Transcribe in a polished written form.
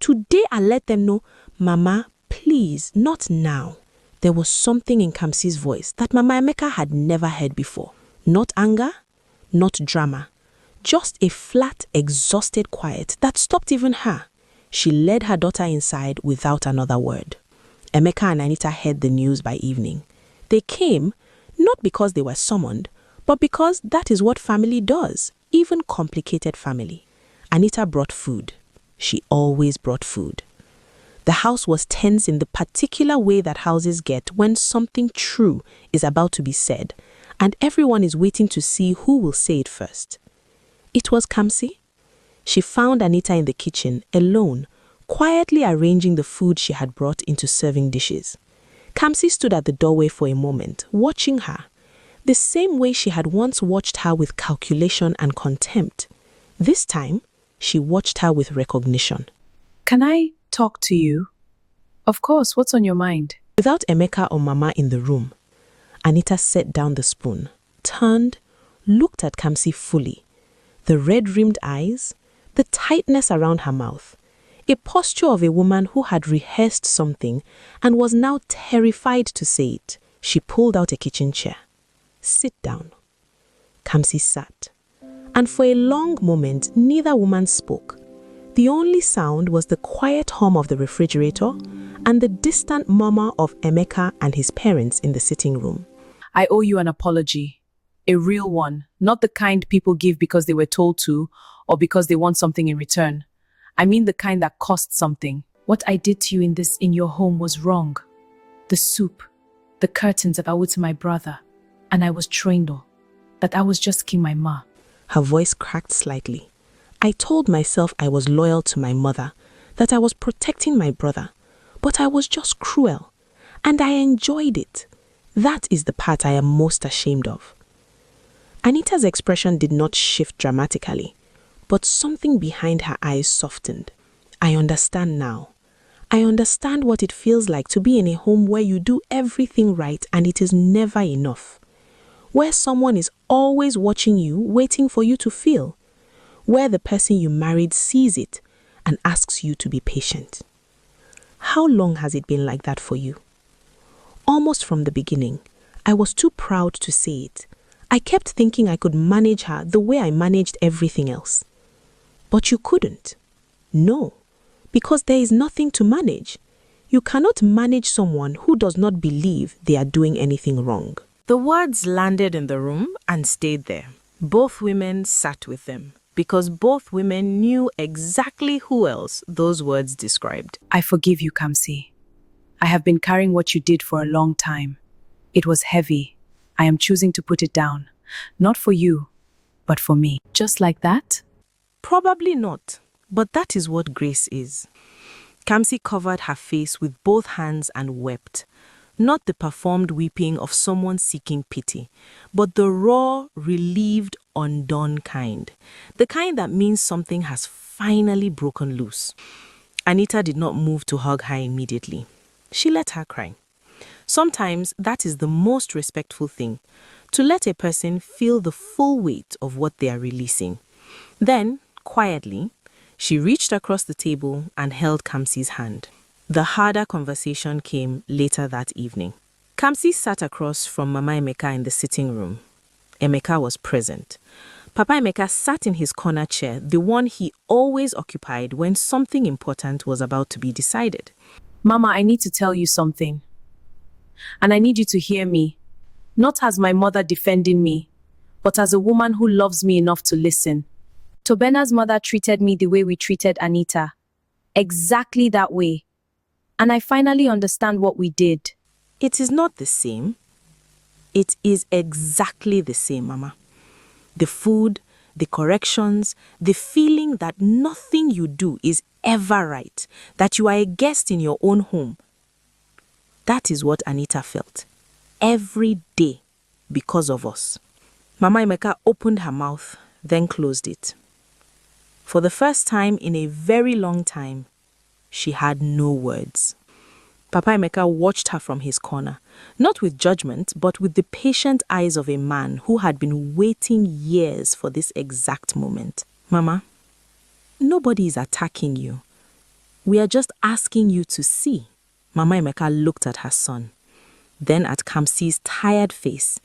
Today I let them know, Mama, please, not now. There was something in Kamsi's voice that Mama Emeka had never heard before. Not anger, not drama. Just a flat, exhausted quiet that stopped even her. She led her daughter inside without another word. Emeka and Anita heard the news by evening. They came, not because they were summoned, but because that is what family does, even complicated family. Anita brought food. She always brought food. The house was tense in the particular way that houses get when something true is about to be said, and everyone is waiting to see who will say it first. It was Kamsi. She found Anita in the kitchen, alone, quietly arranging the food she had brought into serving dishes. Kamsi stood at the doorway for a moment, watching her, the same way she had once watched her with calculation and contempt. This time, she watched her with recognition. Can I talk to you? Of course, what's on your mind? Without Emeka or Mama in the room, Anita set down the spoon, turned, looked at Kamsi fully. The red-rimmed eyes, the tightness around her mouth, a posture of a woman who had rehearsed something and was now terrified to say it. She pulled out a kitchen chair. Sit down. Kamsi sat. And for a long moment, neither woman spoke. The only sound was the quiet hum of the refrigerator and the distant murmur of Emeka and his parents in the sitting room. I owe you an apology. A real one, not the kind people give because they were told to or because they want something in return. I mean the kind that costs something. What I did to you in your home was wrong. The soup, the curtains that I owed to my brother, and I was trained that I was just king my ma. Her voice cracked slightly. I told myself I was loyal to my mother, that I was protecting my brother, but I was just cruel, and I enjoyed it. That is the part I am most ashamed of. Anita's expression did not shift dramatically, but something behind her eyes softened. I understand now. I understand what it feels like to be in a home where you do everything right and it is never enough. Where someone is always watching you, waiting for you to feel. Where the person you married sees it and asks you to be patient. How long has it been like that for you? Almost from the beginning, I was too proud to say it. I kept thinking I could manage her the way I managed everything else. But you couldn't. No, because there is nothing to manage. You cannot manage someone who does not believe they are doing anything wrong. The words landed in the room and stayed there. Both women sat with them, because both women knew exactly who else those words described. I forgive you, Kamsi. I have been carrying what you did for a long time. It was heavy. I am choosing to put it down. Not for you, but for me. Just like that? Probably not, but that is what grace is. Kamsi covered her face with both hands and wept. Not the performed weeping of someone seeking pity, but the raw, relieved, undone kind. The kind that means something has finally broken loose. Anita did not move to hug her immediately. She let her cry. Sometimes that is the most respectful thing, to let a person feel the full weight of what they are releasing. Then, quietly, she reached across the table and held Kamsi's hand. The harder conversation came later that evening. Kamsi sat across from Mama Emeka in the sitting room. Emeka was present. Papa Emeka sat in his corner chair, the one he always occupied when something important was about to be decided. Mama, I need to tell you something. And I need you to hear me. Not as my mother defending me, but as a woman who loves me enough to listen. Tobena's mother treated me the way we treated Anita. Exactly that way. And I finally understand what we did. It is not the same. It is exactly the same, Mama. The food, the corrections, the feeling that nothing you do is ever right, that you are a guest in your own home. That is what Anita felt. Every day, because of us. Mama Emeka opened her mouth, then closed it. For the first time in a very long time, she had no words. Papa Emeka watched her from his corner, not with judgment, but with the patient eyes of a man who had been waiting years for this exact moment. Mama, nobody is attacking you. We are just asking you to see. Mama Emeka looked at her son, then at Kamsi's tired face,